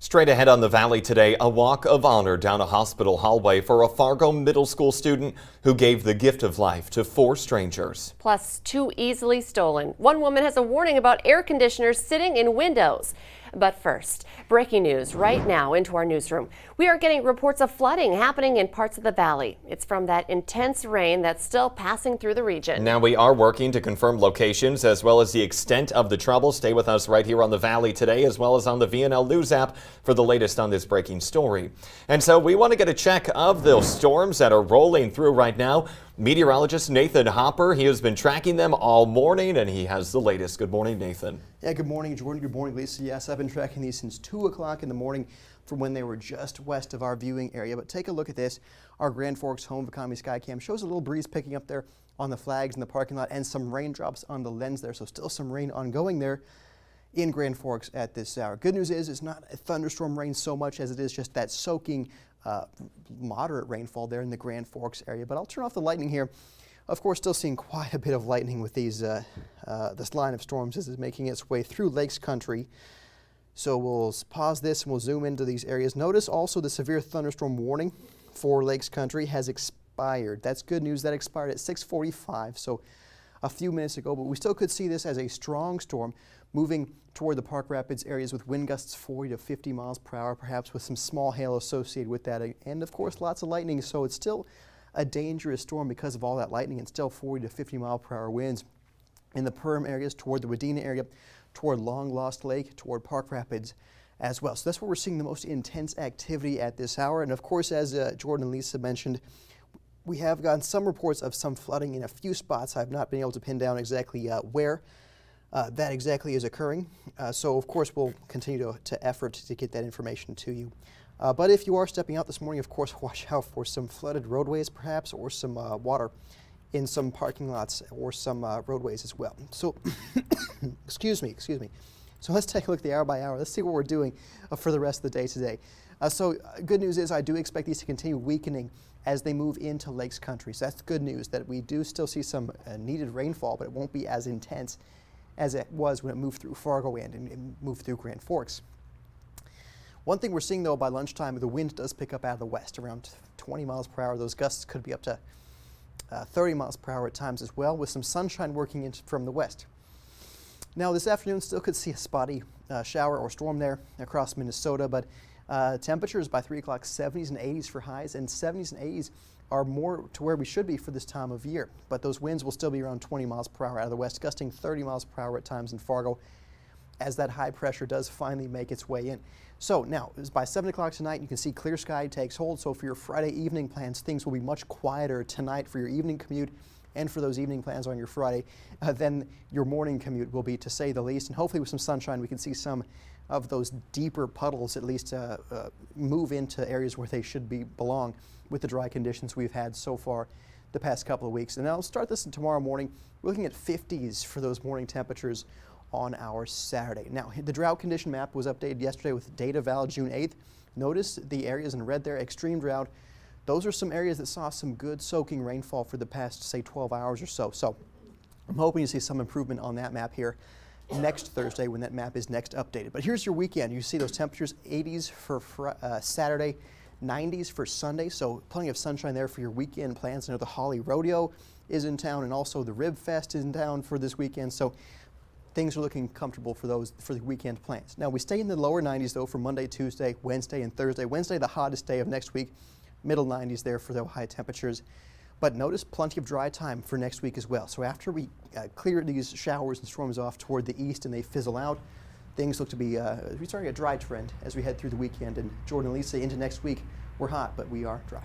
Straight ahead on the Valley today, a walk of honor down a hospital hallway for a Fargo middle school student who gave the gift of life to 4 strangers. Plus, 2 easily stolen. One woman has a warning about air conditioners sitting in windows. But first, breaking news right now into our newsroom. We are getting reports of flooding happening in parts of the valley. It's from that intense rain that's still passing through the region. Now we are working to confirm locations as well as the extent of the trouble. Stay with us right here on the Valley today as well as on the VNL News app for the latest on this breaking story. And so we want to get a check of those storms that are rolling through right now. Meteorologist Nathan Hopper, he has been tracking them all morning and he has the latest. Good morning, Nathan. Yeah, good morning, Jordan. Good morning, Lisa. Yes, I've been tracking these since 2 o'clock in the morning from when they were just west of our viewing area. But take a look at this. Our Grand Forks home economy Skycam shows a little breeze picking up there on the flags in the parking lot and some raindrops on the lens there. So still some rain ongoing there in Grand Forks at this hour. Good news is it's not a thunderstorm rain so much as it is just that soaking moderate rainfall there in the Grand Forks area. But I'll turn off the lightning here. Of course, still seeing quite a bit of lightning with these this line of storms as it's making its way through Lakes Country. So we'll pause this and we'll zoom into these areas. Notice also the severe thunderstorm warning for Lakes Country has expired. That's good news. That expired at 6:45, so a few minutes ago. But we still could see this as a strong storm moving toward the Park Rapids areas with wind gusts 40 to 50 miles per hour, perhaps with some small hail associated with that. And of course, lots of lightning. So it's still a dangerous storm because of all that lightning and still 40 to 50 mile per hour winds in the Perm areas toward the Wadena area, toward Long Lost Lake, toward Park Rapids as well. So that's where we're seeing the most intense activity at this hour. And of course, as Jordan and Lisa mentioned, we have gotten some reports of some flooding in a few spots. I've not been able to pin down exactly where that exactly is occurring. So of course, we'll continue to effort to get that information to you. But if you are stepping out this morning, of course, watch out for some flooded roadways perhaps, or some water in some parking lots or some roadways as well. So, excuse me. So let's take a look at the hour by hour. Let's see what we're doing for the rest of the day today. So good news is I do expect these to continue weakening as they move into Lakes Country. So that's good news that we do still see some needed rainfall, but it won't be as intense as it was when it moved through Fargo and moved through Grand Forks. One thing we're seeing though by lunchtime, the wind does pick up out of the west around 20 miles per hour. Those gusts could be up to 30 miles per hour at times as well, with some sunshine working in from the west. Now this afternoon still could see a spotty shower or storm there across Minnesota, but temperatures by 3 o'clock 70s and 80s for highs, and 70s and 80s are more to where we should be for this time of year. But those winds will still be around 20 miles per hour out of the west, gusting 30 miles per hour at times in Fargo as that high pressure does finally make its way in. So now, by 7 o'clock tonight, you can see clear sky takes hold. So for your Friday evening plans, things will be much quieter tonight for your evening commute and for those evening plans on your Friday. Then your morning commute will be, to say the least. And hopefully with some sunshine, we can see some of those deeper puddles at least move into areas where they should belong with the dry conditions we've had so far the past couple of weeks. And I'll start this tomorrow morning. We're looking at 50s for those morning temperatures on our Saturday. Now, the drought condition map was updated yesterday with data valid June 8th. Notice the areas in red there, extreme drought. Those are some areas that saw some good soaking rainfall for the past, say, 12 hours or so. So I'm hoping to see some improvement on that map here next Thursday when that map is next updated. But here's your weekend. You see those temperatures, 80s for Saturday, 90s for Sunday. So plenty of sunshine there for your weekend plans. I know the Holly Rodeo is in town and also the Rib Fest is in town for this weekend. So things are looking comfortable for the weekend plans. Now we stay in the lower 90s though for Monday, Tuesday, Wednesday, and Thursday. Wednesday, the hottest day of next week, middle 90s there for the high temperatures. But notice plenty of dry time for next week as well. So after we clear these showers and storms off toward the east and they fizzle out, things look to be starting a dry trend as we head through the weekend. And Jordan and Lisa, into next week, we're hot, but we are dry.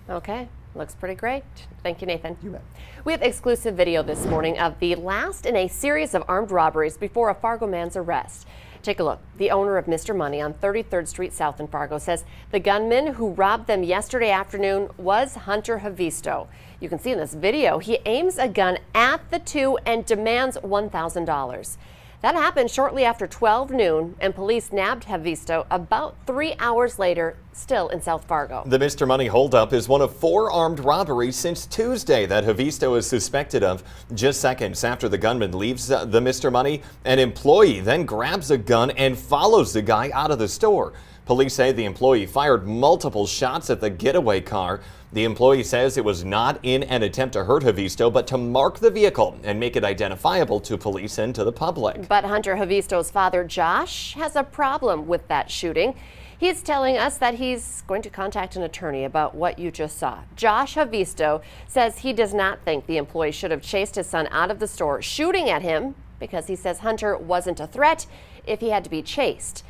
Okay, looks pretty great. Thank you, Nathan. You bet. We have exclusive video this morning of the last in a series of armed robberies before a Fargo man's arrest. Take a look. The owner of Mr. Money on 33rd Street South in Fargo says the gunman who robbed them yesterday afternoon was Hunter Havisto. You can see in this video he aims a gun at the two and demands $1,000. That happened shortly after 12 noon, and police nabbed Havisto about 3 hours later, still in South Fargo. The Mr. Money holdup is one of 4 armed robberies since Tuesday that Havisto is suspected of. Just seconds after the gunman leaves the Mr. Money, an employee then grabs a gun and follows the guy out of the store. Police say the employee fired multiple shots at the getaway car. The employee says it was not in an attempt to hurt Havisto, but to mark the vehicle and make it identifiable to police and to the public. But Hunter Havisto's father, Josh, has a problem with that shooting. He's telling us that he's going to contact an attorney about what you just saw. Josh Havisto says he does not think the employee should have chased his son out of the store, shooting at him, because he says Hunter wasn't a threat if he had to be chased.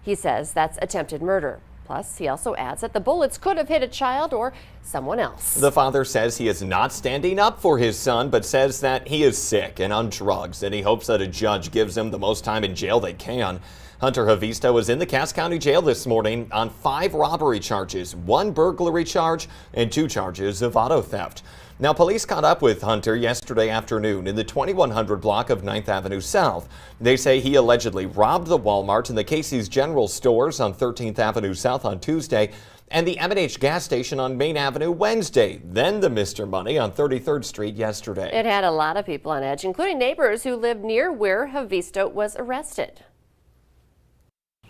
He says that's attempted murder. Plus, he also adds that the bullets could have hit a child or someone else. The father says he is not standing up for his son, but says that he is sick and on drugs, and he hopes that a judge gives him the most time in jail they can. Hunter Havisto was in the Cass County Jail this morning on 5 robbery charges, 1 burglary charge, and 2 charges of auto theft. Now, police caught up with Hunter yesterday afternoon in the 2100 block of 9th Avenue South. They say he allegedly robbed the Walmart and the Casey's General Stores on 13th Avenue South on Tuesday and the M&H gas station on Main Avenue Wednesday, then the Mr. Money on 33rd Street yesterday. It had a lot of people on edge, including neighbors who lived near where Havisto was arrested.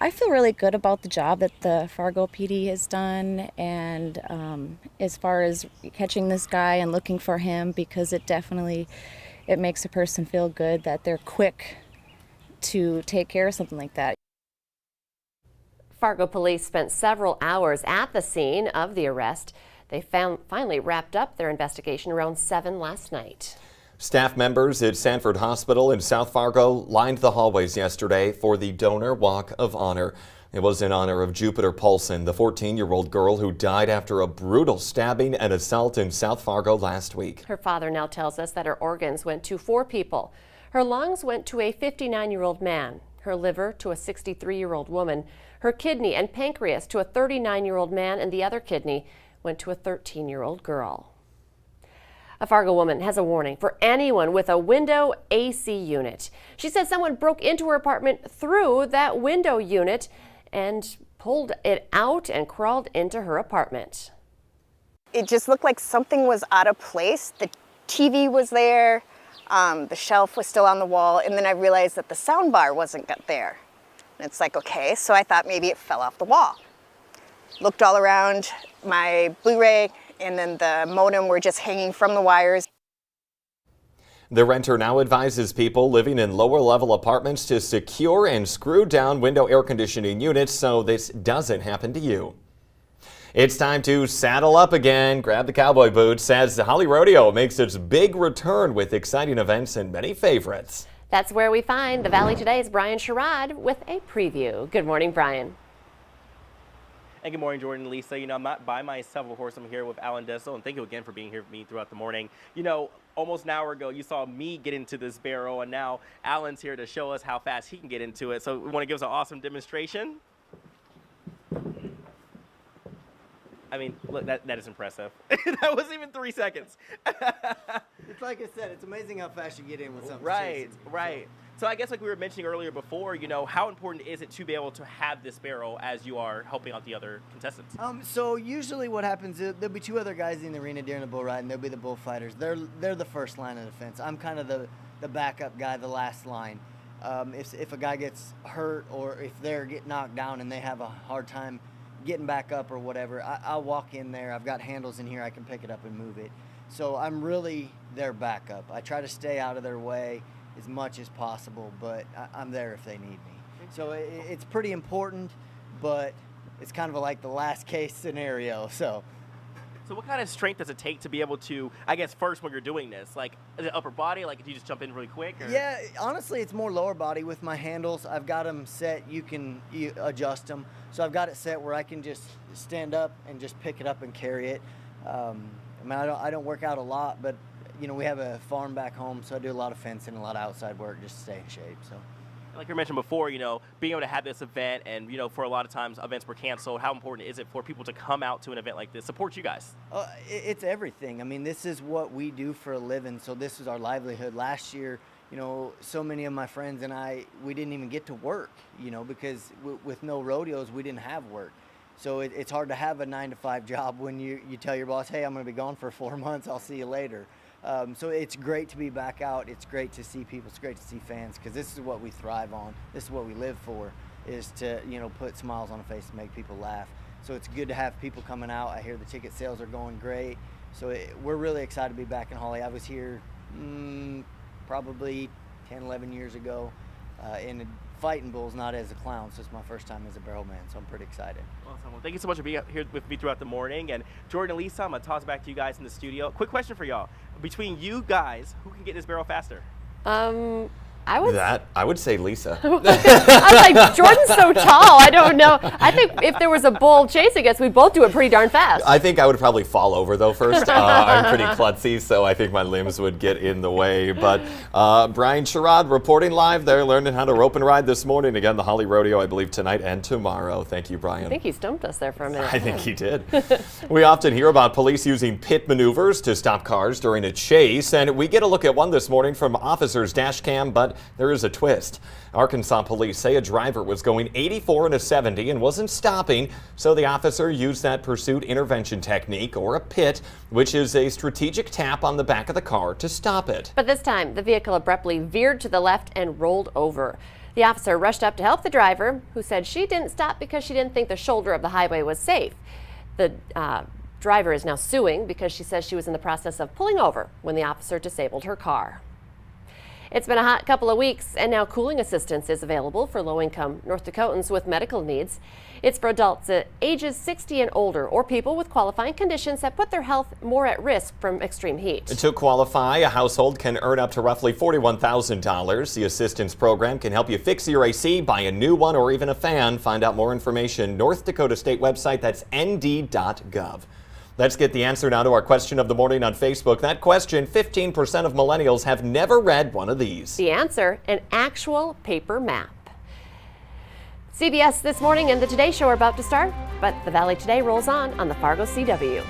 I feel really good about the job that the Fargo PD has done, and as far as catching this guy and looking for him, because it makes a person feel good that they're quick to take care of something like that. Fargo police spent several hours at the scene of the arrest. They finally wrapped up their investigation around 7 last night. Staff members at Sanford Hospital in South Fargo lined the hallways yesterday for the Donor Walk of Honor. It was in honor of Jupiter Paulson, the 14-year-old girl who died after a brutal stabbing and assault in South Fargo last week. Her father now tells us that her organs went to 4 people. Her lungs went to a 59-year-old man, her liver to a 63-year-old woman, her kidney and pancreas to a 39-year-old man, and the other kidney went to a 13-year-old girl. A Fargo woman has a warning for anyone with a window AC unit. She says someone broke into her apartment through that window unit and pulled it out and crawled into her apartment. It just looked like something was out of place. The TV was there, the shelf was still on the wall, and then I realized that the sound bar wasn't there. And it's like, okay, so I thought maybe it fell off the wall. Looked all around, my Blu-ray and then the modem were just hanging from the wires. The renter now advises people living in lower-level apartments to secure and screw down window air conditioning units so this doesn't happen to you. It's time to saddle up again, grab the cowboy boots, as the Holly Rodeo makes its big return with exciting events and many favorites. That's where we find the Valley Today's Brian Sherrod with a preview. Good morning, Brian. And good morning, Jordan and Lisa. You know, I'm not by myself, of course. I'm here with Alan Dessel, and thank you again for being here with me throughout the morning. You know, almost an hour ago, you saw me get into this barrel, and now Alan's here to show us how fast he can get into it. So we want to give us an awesome demonstration. I mean, look, that is impressive. That wasn't even 3 seconds. It's like I said, it's amazing how fast you get in with something. Right, right. So I guess like we were mentioning earlier before, you know, how important is it to be able to have this barrel as you are helping out the other contestants? So usually what happens is there'll be 2 other guys in the arena during the bull ride, and they'll be the bullfighters. They're the first line of defense. I'm kind of the backup guy, the last line. If a guy gets hurt or if they're getting knocked down and they have a hard time getting back up or whatever, I'll walk in there. I've got handles in here. I can pick it up and move it. So I'm really their backup. I try to stay out of their way as much as possible, but I'm there if they need me. So it's pretty important, but it's kind of like the last case scenario. So what kind of strength does it take to be able to, I guess, first when you're doing this? Like, is it upper body? Like, do you just jump in really quick? Or? Yeah, honestly, it's more lower body with my handles. I've got them set. You adjust them. So I've got it set where I can just stand up and just pick it up and carry it. I mean, I don't work out a lot, but you know, we have a farm back home, so I do a lot of fencing, a lot of outside work just to stay in shape. So, like you mentioned before, you know, being able to have this event, and you know, for a lot of times events were canceled. How important is it for people to come out to an event like this, support you guys? It's everything. I mean, this is what we do for a living, so this is our livelihood. Last year, you know, so many of my friends and we didn't even get to work, you know, because with no rodeos, we didn't have work. So it's hard to have a 9-to-5 job when you tell your boss, hey, I'm going to be gone for 4 months. I'll see you later. So it's great to be back out. It's great to see people. It's great to see fans, because this is what we thrive on. This is what we live for. is to, put smiles on a face and make people laugh. So it's good to have people coming out. I hear the ticket sales are going great. So we're really excited to be back in Holly. I was here probably 10, 11 years ago in fighting bulls, not as a clown. So it's my first time as a barrel man, so I'm pretty excited. Awesome. Well, thank you so much for being here with me throughout the morning. And Jordan and Lisa, I'm going to toss it back to you guys in the studio. Quick question for y'all. Between you guys, who can get this barrel faster? I would say Lisa. I was like, Jordan's so tall. I don't know. I think if there was a bull chasing us, we'd both do it pretty darn fast. I think I would probably fall over though first. I'm pretty klutzy, so I think my limbs would get in the way. But Brian Sherrod reporting live there, learning how to rope and ride this morning. Again, the Holly Rodeo, I believe, tonight and tomorrow. Thank you, Brian. I think he stumped us there for a minute. I think he did. We often hear about police using pit maneuvers to stop cars during a chase, and we get a look at one this morning from officers' dash cam, but there is a twist. Arkansas police say a driver was going 84 in a 70 and wasn't stopping, so the officer used that pursuit intervention technique, or a pit, which is a strategic tap on the back of the car to stop it. But this time, the vehicle abruptly veered to the left and rolled over. The officer rushed up to help the driver, who said she didn't stop because she didn't think the shoulder of the highway was safe. The driver is now suing because she says she was in the process of pulling over when the officer disabled her car. It's been a hot couple of weeks, and now cooling assistance is available for low-income North Dakotans with medical needs. It's for adults at ages 60 and older, or people with qualifying conditions that put their health more at risk from extreme heat. To qualify, a household can earn up to roughly $41,000. The assistance program can help you fix your AC, buy a new one, or even a fan. Find out more information, North Dakota State website, that's nd.gov. Let's get the answer now to our question of the morning on Facebook. That question, 15% of millennials have never read one of these. The answer, an actual paper map. CBS This Morning and the Today Show are about to start, but the Valley Today rolls on the Fargo CW.